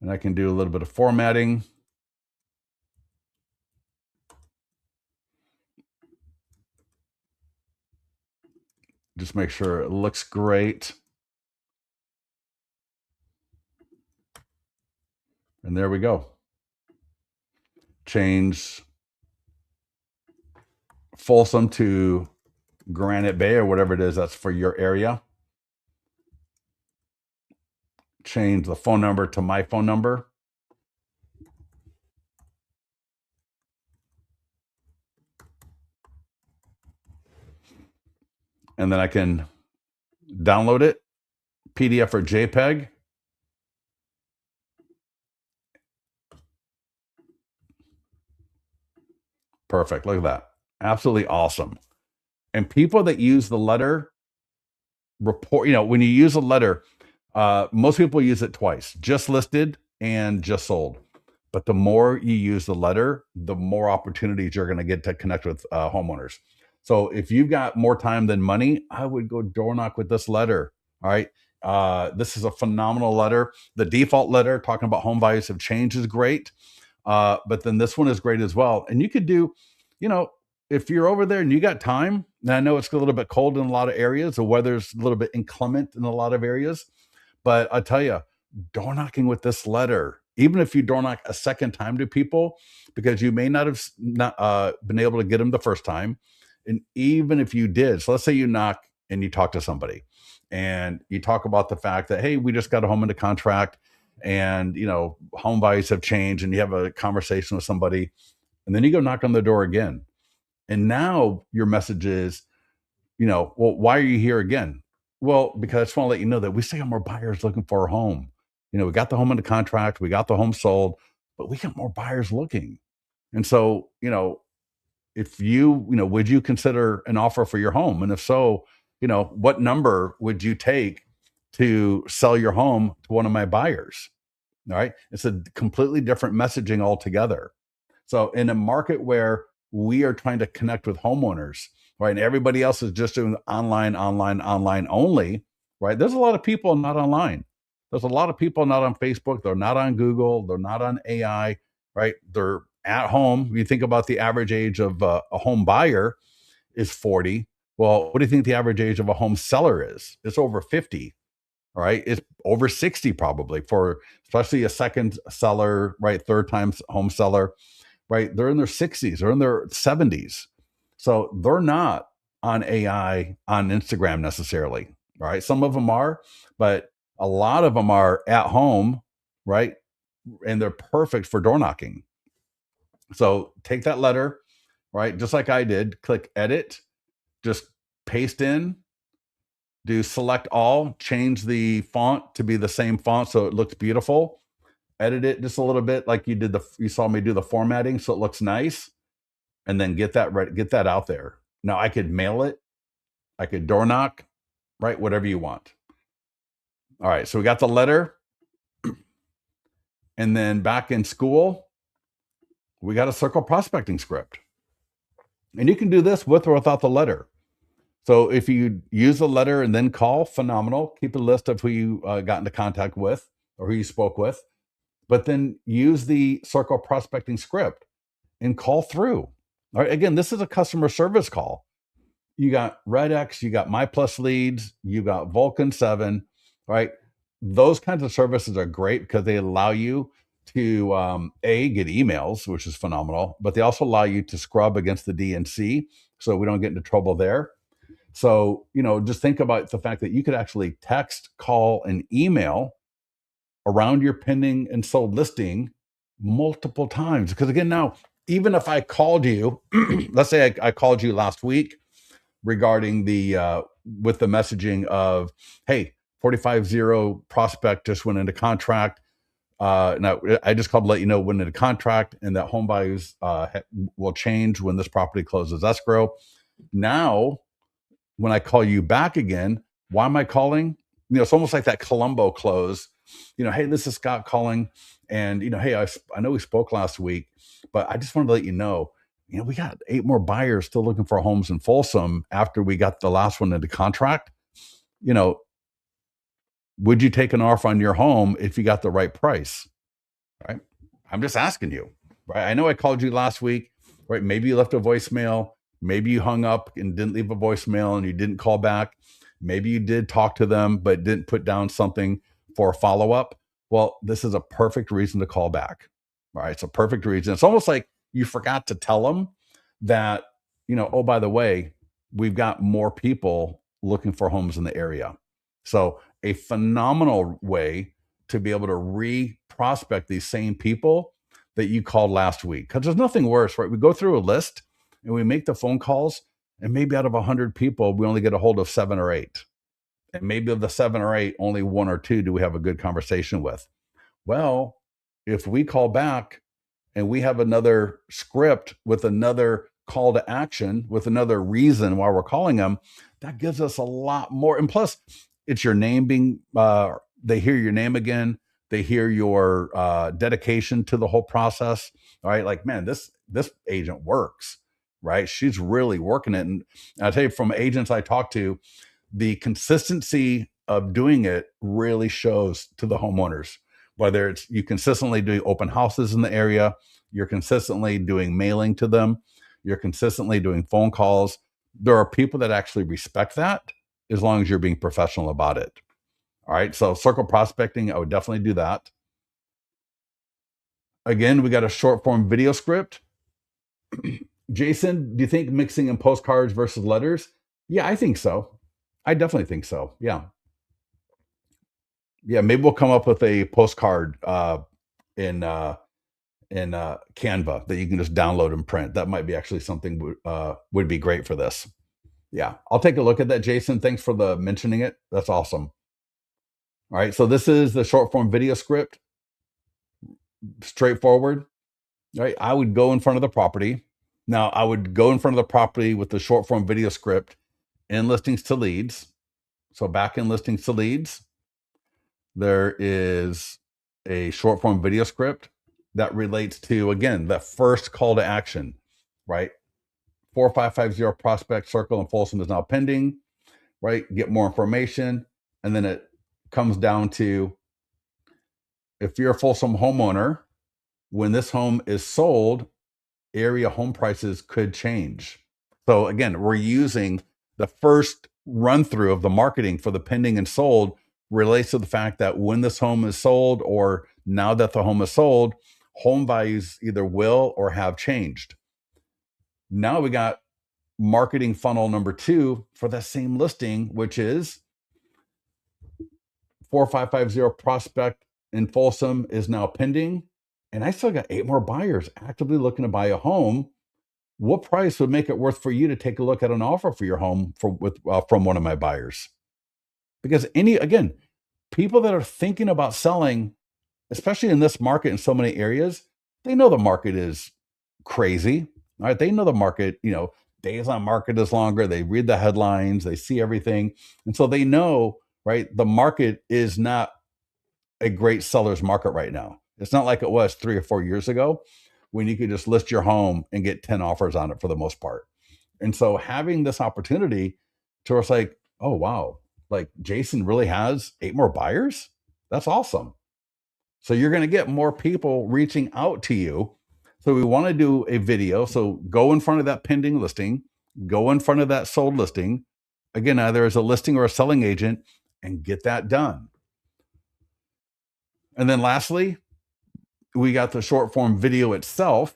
And I can do a little bit of formatting. Just make sure it looks great. And there we go. Change Folsom to Granite Bay or whatever it is that's for your area. Change the phone number to my phone number. And then I can download it, PDF or JPEG. Perfect. Look at that. Absolutely awesome. And people that use the letter report, when you use a letter, most people use it twice, just listed and just sold. But the more you use the letter, the more opportunities you're going to get to connect with homeowners. So if you've got more time than money, I would go door knock with this letter. All right. This is a phenomenal letter. The default letter talking about home values have changed is great. But then this one is great as well. And you could do, if you're over there and you got time, and I know it's a little bit cold in a lot of areas, the weather's a little bit inclement in a lot of areas, but I tell you, door knocking with this letter, even if you door knock a second time to people, because you may not have been able to get them the first time. And even if you did, so let's say you knock and you talk to somebody and you talk about the fact that, hey, we just got a home into contract and, home values have changed, and you have a conversation with somebody, and then you go knock on the door again. And now your message is, well, why are you here again? Well, because I just want to let you know that we still got more buyers looking for a home. We got the home under contract, we got the home sold, but we got more buyers looking. And so, if would you consider an offer for your home? And if so, what number would you take to sell your home to one of my buyers? All right. It's a completely different messaging altogether. So in a market where we are trying to connect with homeowners, right, and everybody else is just doing online only, right? There's a lot of people not online. There's a lot of people not on Facebook. They're not on Google. They're not on AI, right? They're at home. You think about the average age of a home buyer is 40. Well, what do you think the average age of a home seller is? It's over 50. All right. It's over 60 probably, for especially a second seller, right? Third time home seller, right? They're in their 60s or in their 70s. So they're not on AI on Instagram necessarily. Right. Some of them are, but a lot of them are at home, right? And they're perfect for door knocking. So take that letter, right? Just like I did, click edit, just paste in, do select all, change the font to be the same font so it looks beautiful. Edit it just a little bit like you saw me do the formatting so it looks nice, and then get that out there. Now I could mail it, I could door knock, right? Whatever you want. All right, so we got the letter. And then back in school, we got a circle prospecting script. And you can do this with or without the letter. So if you use the letter and then call, phenomenal. Keep a list of who you got into contact with or who you spoke with. But then use the circle prospecting script and call through. All right. Again, this is a customer service call. You got Red X, you got My Plus Leads, you got Vulcan 7, right? Those kinds of services are great because they allow you to get emails, which is phenomenal, but they also allow you to scrub against the DNC so we don't get into trouble there. So, just think about the fact that you could actually text, call, and email around your pending and sold listing multiple times. Because again, now, even if I called you, let's say I called you last week regarding with the messaging of, hey, 450 prospect just went into contract. Now I just called to let you know when in a contract and that home values will change when this property closes escrow. Now, when I call you back again, why am I calling? It's almost like that Columbo close. Hey, this is Scott calling, and hey, I know we spoke last week, but I just wanted to let you know, we got 8 more buyers still looking for homes in Folsom after we got the last one into contract. Would you take an offer on your home if you got the right price? Right? I'm just asking you. Right? I know I called you last week. Right? Maybe you left a voicemail. Maybe you hung up and didn't leave a voicemail and you didn't call back. Maybe you did talk to them, but didn't put down something for a follow-up. Well, this is a perfect reason to call back. All right. It's a perfect reason. It's almost like you forgot to tell them that, oh, by the way, we've got more people looking for homes in the area. So a phenomenal way to be able to re-prospect these same people that you called last week. Because there's nothing worse, right? We go through a list and we make the phone calls, and maybe out of 100 people, we only get a hold of 7 or 8. And maybe of the 7 or 8, only 1 or 2 do we have a good conversation with. Well, if we call back and we have another script with another call to action, with another reason why we're calling them, that gives us a lot more. And plus, it's your name being, they hear your name again. They hear your dedication to the whole process. All right. Like, man, this agent works, right? She's really working it. And I tell you, from agents I talk to, the consistency of doing it really shows to the homeowners, whether it's you consistently doing open houses in the area, you're consistently doing mailing to them, you're consistently doing phone calls. There are people that actually respect that as long as you're being professional about it. All right. So circle prospecting, I would definitely do that. Again, we got a short form video script. Jason, do you think mixing in postcards versus letters? Yeah, I think so. I definitely think so. Yeah. Yeah. Maybe we'll come up with a postcard in Canva that you can just download and print. That might be actually something would be great for this. Yeah. I'll take a look at that, Jason. Thanks for the mentioning it. That's awesome. All right. So this is the short form video script. Straightforward. Right. I would go in front of the property. Now I would go in front of the property with the short form video script in listings to leads. So back in listings to leads, there is a short form video script that relates to, again, the first call to action, right? 4550 prospect circle and Folsom is now pending, right? Get more information. And then it comes down to, if you're a Folsom homeowner, when this home is sold, area home prices could change. So again, we're using the first run through of the marketing for the pending and sold relates to the fact that when this home is sold, or now that the home is sold, home values either will or have changed. Now we got marketing funnel number 2 for that same listing, which is 4550 prospect in Folsom is now pending. And I still got 8 more buyers actively looking to buy a home. What price would make it worth for you to take a look at an offer for your home from one of my buyers? Because again, people that are thinking about selling, especially in this market in so many areas, they know the market is crazy. All right. They know the market, days on market is longer. They read the headlines, they see everything. And so they know, right, the market is not a great seller's market right now. It's not like it was 3 or 4 years ago when you could just list your home and get 10 offers on it for the most part. And so having this opportunity to us, like, oh, wow, like Jason really has 8 more buyers. That's awesome. So you're going to get more people reaching out to you. So we want to do a video. So go in front of that pending listing, go in front of that sold listing. Again, either as a listing or a selling agent, and get that done. And then lastly, we got the short form video itself,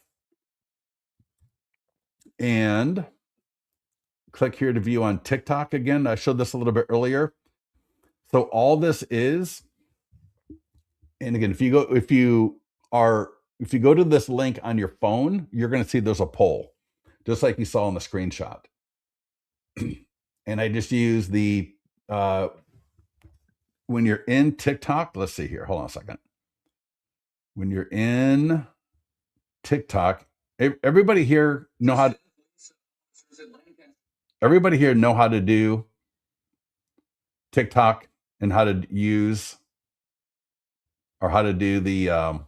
and click here to view on TikTok again. I showed this a little bit earlier. So all this is, and again, if you go to this link on your phone, you're going to see there's a poll, just like you saw in the screenshot. And I just use the when you're in TikTok, let's see here. Hold on a second. When you're in TikTok, everybody here know how to do TikTok and how to use or how to do the I'm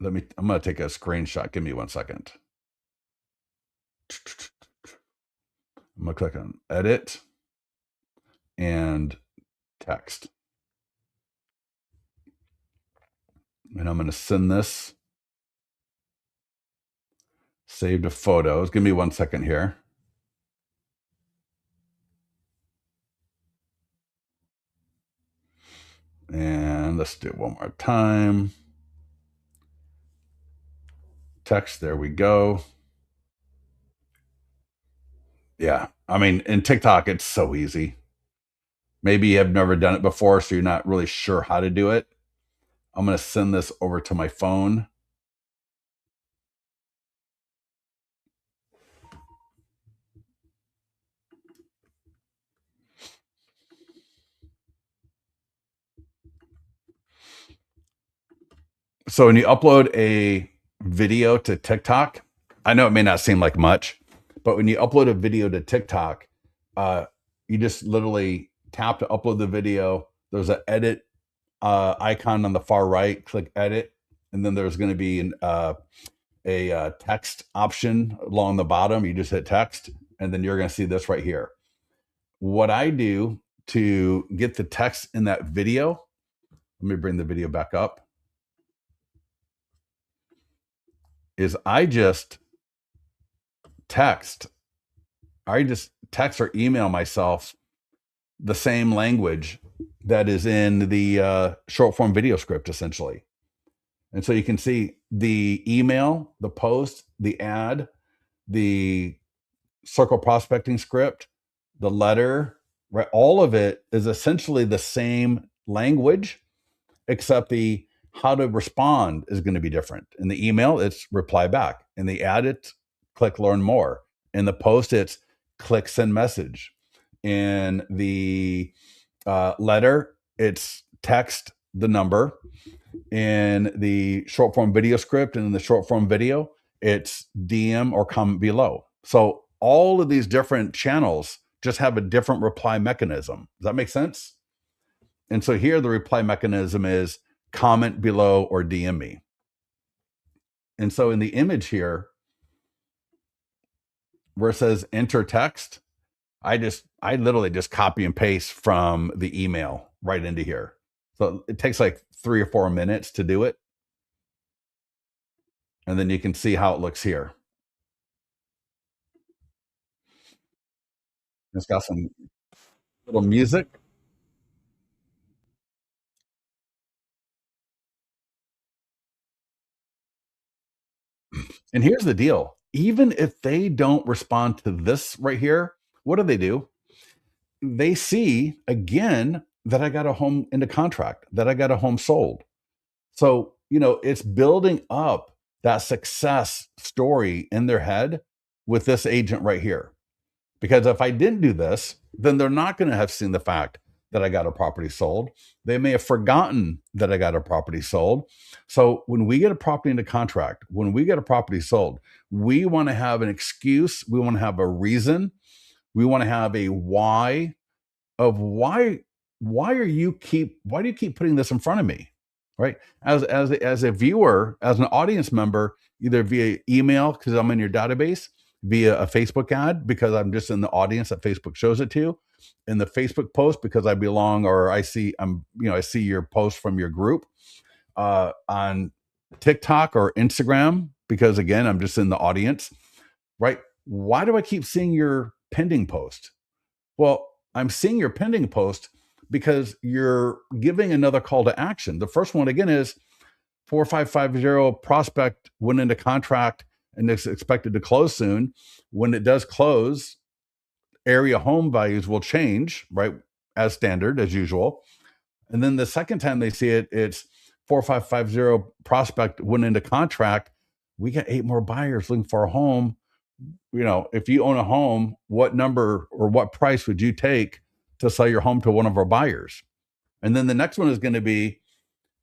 going to take a screenshot. Give me 1 second. I'm going to click on edit and text. And I'm going to send this save to photos. Give me 1 second here. And let's do it one more time. Text, there we go. Yeah, I mean, in TikTok, it's so easy. Maybe you have never done it before, so you're not really sure how to do it. I'm going to send this over to my phone. So when you upload a video to TikTok, I know it may not seem like much, but when you upload a video to TikTok, you just literally tap to upload the video. There's an edit icon on the far right. Click edit, and then there's going to be a text option along the bottom. You just hit text, and then you're going to see this right here. What I do to get the text in that video, let me bring the video back up, is I just text or email myself the same language that is in the short form video script, essentially. And so you can see the email, the post, the ad, the circle prospecting script, the letter, right? All of it is essentially the same language, except the how to respond is going to be different. In the email, it's reply back. In the ad, it's click learn more. In the post, it's click send message. In the letter, it's text the number. In the short form video script and in the short form video, it's DM or comment below. So all of these different channels just have a different reply mechanism. Does that make sense? And so here the reply mechanism is comment below or DM me. And so in the image here, where it says enter text, I literally just copy and paste from the email right into here. So it takes like 3 or 4 minutes to do it. And then you can see how it looks here. It's got some little music. And here's the deal. Even if they don't respond to this right here, what do? They see again that I got a home into contract, that I got a home sold. So, it's building up that success story in their head with this agent right here. Because if I didn't do this, then they're not going to have seen the fact that I got a property sold. They may have forgotten that I got a property sold. So when we get a property into contract, when we get a property sold, we want to have an excuse. We want to have a reason. We want to have a why of why do you keep putting this in front of me, right? As a viewer, as an audience member, either via email because I'm in your database, via a Facebook ad because I'm just in the audience that Facebook shows it to, in the Facebook post because I belong or I see your post from your group, on TikTok or Instagram because again I'm just in the audience, right? Why do I keep seeing your pending post? Well, I'm seeing your pending post because you're giving another call to action. The first one again is 4550 prospect went into contract and is expected to close soon. When it does close, area home values will change, right? As standard, as usual. And then the second time they see it, it's 4550 prospect went into contract. We got 8 more buyers looking for a home. If you own a home, what number or what price would you take to sell your home to one of our buyers? And then the next one is going to be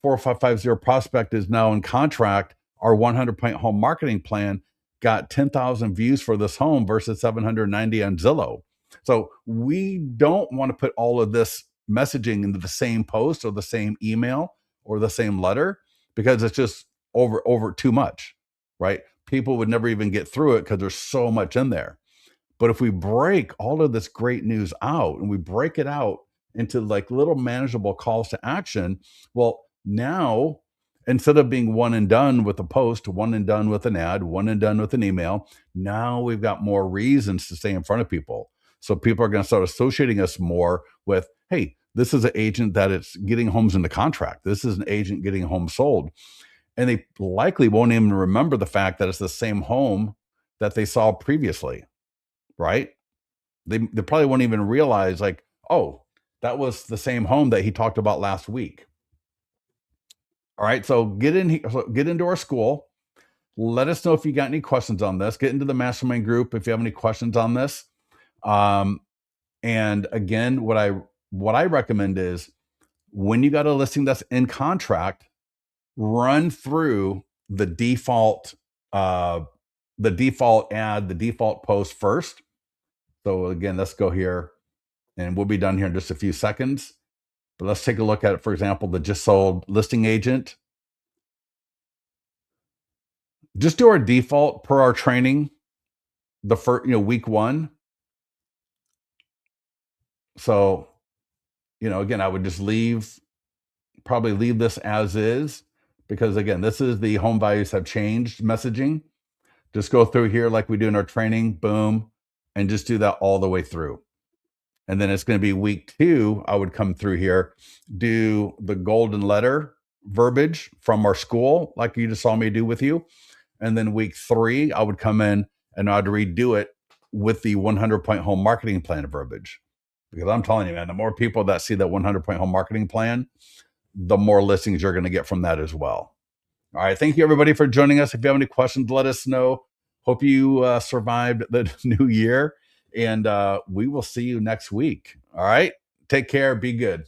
4550 prospect is now in contract. Our 100-point home marketing plan got 10,000 views for this home versus 790 on Zillow. So we don't want to put all of this messaging into the same post or the same email or the same letter, because it's just over too much, right? People would never even get through it because there's so much in there. But if we break all of this great news out and we break it out into like little manageable calls to action, well, now instead of being one and done with a post, one and done with an ad, one and done with an email, now we've got more reasons to stay in front of people. So people are going to start associating us more with, hey, this is an agent that it's getting homes into contract. This is an agent getting a home sold. And they likely won't even remember the fact that it's the same home that they saw previously, right? They probably won't even realize, like, oh, that was the same home that he talked about last week. All right, so get into our school. Let us know if you got any questions on this. Get into the mastermind group if you have any questions on this. And again, what I recommend is when you got a listing that's in contract, run through the default ad, the default post first. So again, let's go here and we'll be done here in just a few seconds. But let's take a look at it. For example, the just sold listing agent. Just do our default per our training, the first, week 1. So, again, I would just probably leave this as is, because again, this is the home values have changed messaging. Just go through here like we do in our training, boom, and just do that all the way through. And then it's going to be week 2. I would come through here, do the golden letter verbiage from our school, like you just saw me do with you. And then week 3, I would come in and I'd redo it with the 100-point home marketing plan verbiage. Because I'm telling you, man, the more people that see that 100-point home marketing plan, the more listings you're going to get from that as well. All right. Thank you, everybody, for joining us. If you have any questions, let us know. Hope you survived the new year, and we will see you next week. All right. Take care. Be good.